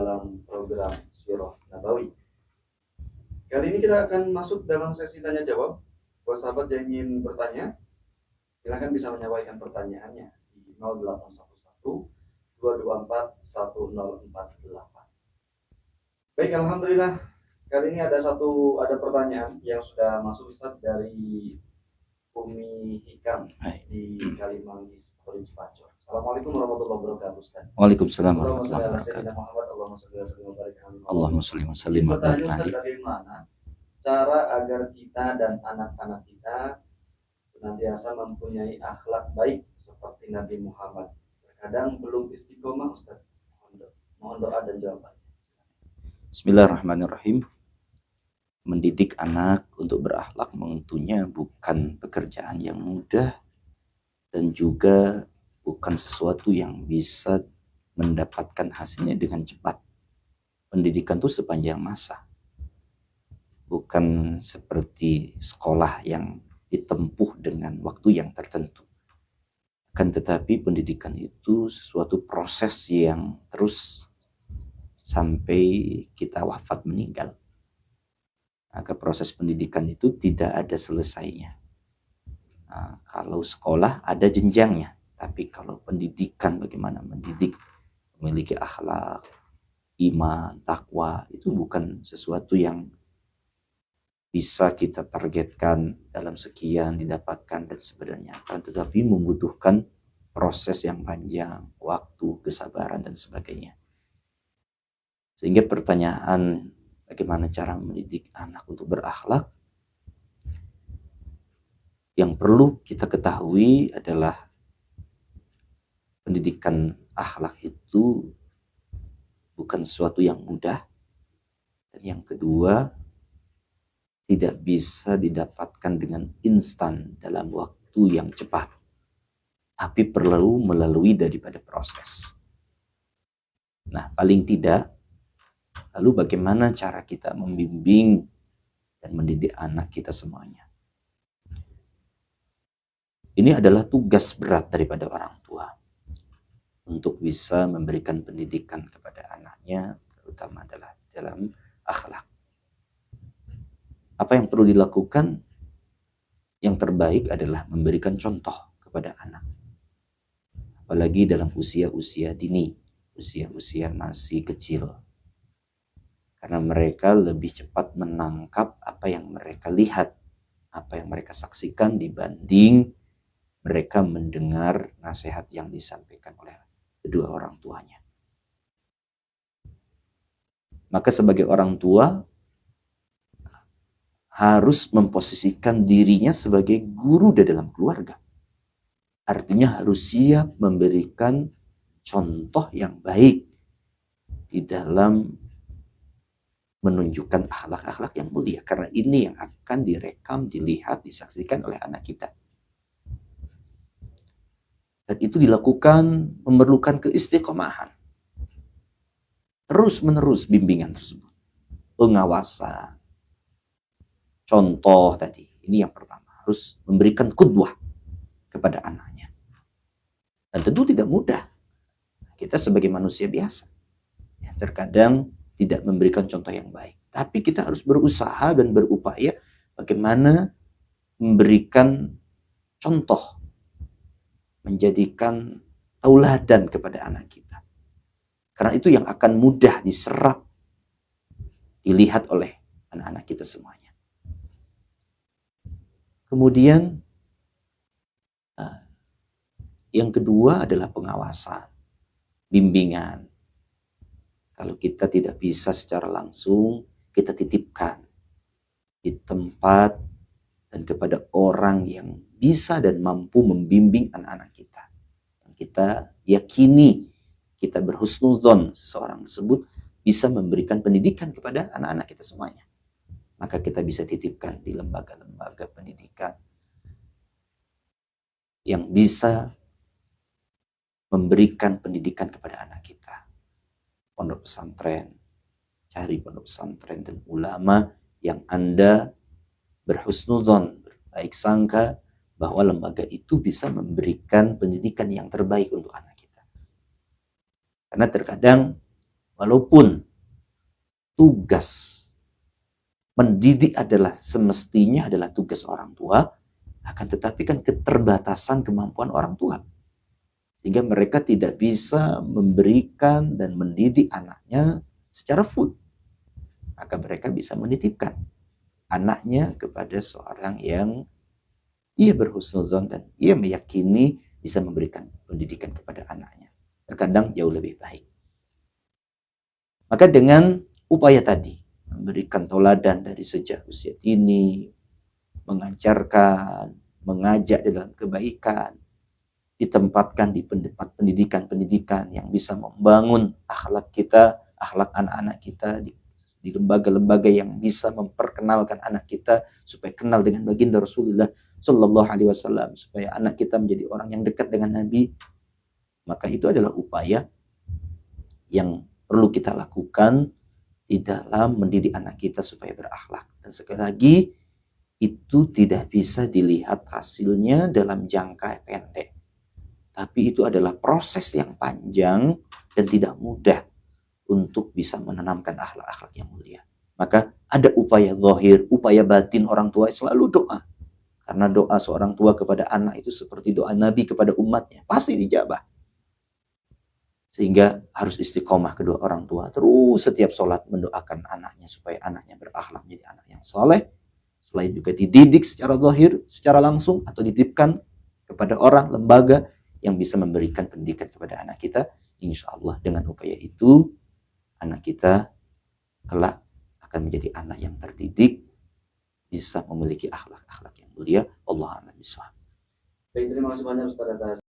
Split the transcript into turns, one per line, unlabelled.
dalam program Sirah Nabawi. Kali ini kita akan masuk dalam sesi tanya jawab. Buat sahabat yang ingin bertanya, silakan bisa menyampaikan pertanyaannya di 0811 224 1048. Baik, alhamdulillah. Kali ini ada pertanyaan yang sudah masuk Ustaz dari Umi Hikam di Kalimanggis, Provinsi Pacor. Assalamualaikum warahmatullahi wabarakatuh, Ustaz.
Waalaikumsalam warahmatullahi wabarakatuh. Allahumma sholli wa sallim wa barik alaihi.
Bagaimana cara agar kita dan anak-anak kita senantiasa mempunyai akhlak baik seperti Nabi Muhammad? Terkadang belum istiqomah, Ustaz. Mohon doa dan jawaban.
Bismillahirrahmanirrahim. Mendidik anak untuk berakhlak tentunya bukan pekerjaan yang mudah dan juga bukan sesuatu yang bisa mendapatkan hasilnya dengan cepat. Pendidikan itu sepanjang masa. Bukan seperti sekolah yang ditempuh dengan waktu yang tertentu. Akan tetapi pendidikan itu sesuatu proses yang terus sampai kita wafat meninggal. Maka proses pendidikan itu tidak ada selesainya. Nah, kalau sekolah ada jenjangnya, tapi kalau pendidikan bagaimana mendidik memiliki akhlak, iman, takwa itu bukan sesuatu yang bisa kita targetkan dalam sekian didapatkan dan sebenarnya, tetapi membutuhkan proses yang panjang, waktu, kesabaran dan sebagainya. Sehingga pertanyaan bagaimana cara mendidik anak untuk berakhlak, yang perlu kita ketahui adalah pendidikan akhlak itu bukan sesuatu yang mudah, dan yang kedua tidak bisa didapatkan dengan instan dalam waktu yang cepat, tapi perlu melalui daripada proses. Nah, paling tidak, lalu bagaimana cara kita membimbing dan mendidik anak kita semuanya? Ini adalah tugas berat daripada orang tua untuk bisa memberikan pendidikan kepada anaknya, terutama adalah dalam akhlak. Apa yang perlu dilakukan? Yang terbaik adalah memberikan contoh kepada anak. Apalagi dalam usia-usia dini, usia-usia masih kecil. Karena mereka lebih cepat menangkap apa yang mereka lihat, apa yang mereka saksikan dibanding mereka mendengar nasihat yang disampaikan oleh kedua orang tuanya. Maka sebagai orang tua harus memposisikan dirinya sebagai guru di dalam keluarga. Artinya harus siap memberikan contoh yang baik di dalam menunjukkan akhlak-akhlak yang mulia. Karena ini yang akan direkam, dilihat, disaksikan oleh anak kita. Dan itu dilakukan memerlukan keistiqomahan. Terus-menerus bimbingan tersebut. Pengawasan. Contoh tadi, ini yang pertama, harus memberikan qudwah kepada anaknya. Dan tentu tidak mudah. Kita sebagai manusia biasa, ya, terkadang tidak memberikan contoh yang baik. Tapi kita harus berusaha dan berupaya bagaimana memberikan contoh, menjadikan tauladan kepada anak kita. Karena itu yang akan mudah diserap, dilihat oleh anak-anak kita semuanya. Kemudian yang kedua adalah pengawasan, bimbingan. Kalau kita tidak bisa secara langsung, kita titipkan di tempat dan kepada orang yang bisa dan mampu membimbing anak-anak kita. Dan kita yakini, kita berhusnudzon seseorang tersebut bisa memberikan pendidikan kepada anak-anak kita semuanya. Maka kita bisa titipkan di lembaga-lembaga pendidikan yang bisa memberikan pendidikan kepada anak kita. Pondok pesantren, cari pondok pesantren dan ulama yang Anda berhusnudzon, berbaik sangka bahwa lembaga itu bisa memberikan pendidikan yang terbaik untuk anak kita. Karena terkadang Walaupun tugas mendidik adalah semestinya adalah tugas orang tua, akan tetapi kan keterbatasan kemampuan orang tua. Sehingga mereka tidak bisa memberikan dan mendidik anaknya secara full. Maka mereka bisa menitipkan anaknya kepada seorang yang ia berhusnudzon dan ia meyakini bisa memberikan pendidikan kepada anaknya. Terkadang jauh lebih baik. Maka dengan upaya tadi, memberikan teladan dari sejak usia dini, mengajarkan, mengajak dalam kebaikan, ditempatkan di pendidikan-pendidikan yang bisa membangun akhlak kita, akhlak anak-anak kita, di lembaga-lembaga yang bisa memperkenalkan anak kita supaya kenal dengan baginda Rasulullah Shallallahu Alaihi Wasallam, supaya anak kita menjadi orang yang dekat dengan Nabi. Maka itu adalah upaya yang perlu kita lakukan di dalam mendidik anak kita supaya berakhlak. Dan sekali lagi, itu tidak bisa dilihat hasilnya dalam jangka pendek. Tapi itu adalah proses yang panjang dan tidak mudah untuk bisa menanamkan akhlak-akhlak yang mulia. Maka ada upaya zahir, upaya batin orang tua selalu doa. Karena doa seorang tua kepada anak itu seperti doa Nabi kepada umatnya. Pasti dijabah. Sehingga harus istiqomah kedua orang tua. Terus setiap sholat mendoakan anaknya supaya anaknya berakhlak menjadi anak yang soleh. Selain juga dididik secara zahir, secara langsung, atau dititipkan kepada orang, lembaga yang bisa memberikan pendidikan kepada anak kita. Insya Allah dengan upaya itu, anak kita kelak akan menjadi anak yang terdidik, bisa memiliki akhlak-akhlak yang mulia. Allah a'lam bishawab.
Baik, terima kasih banyak Ustaz atas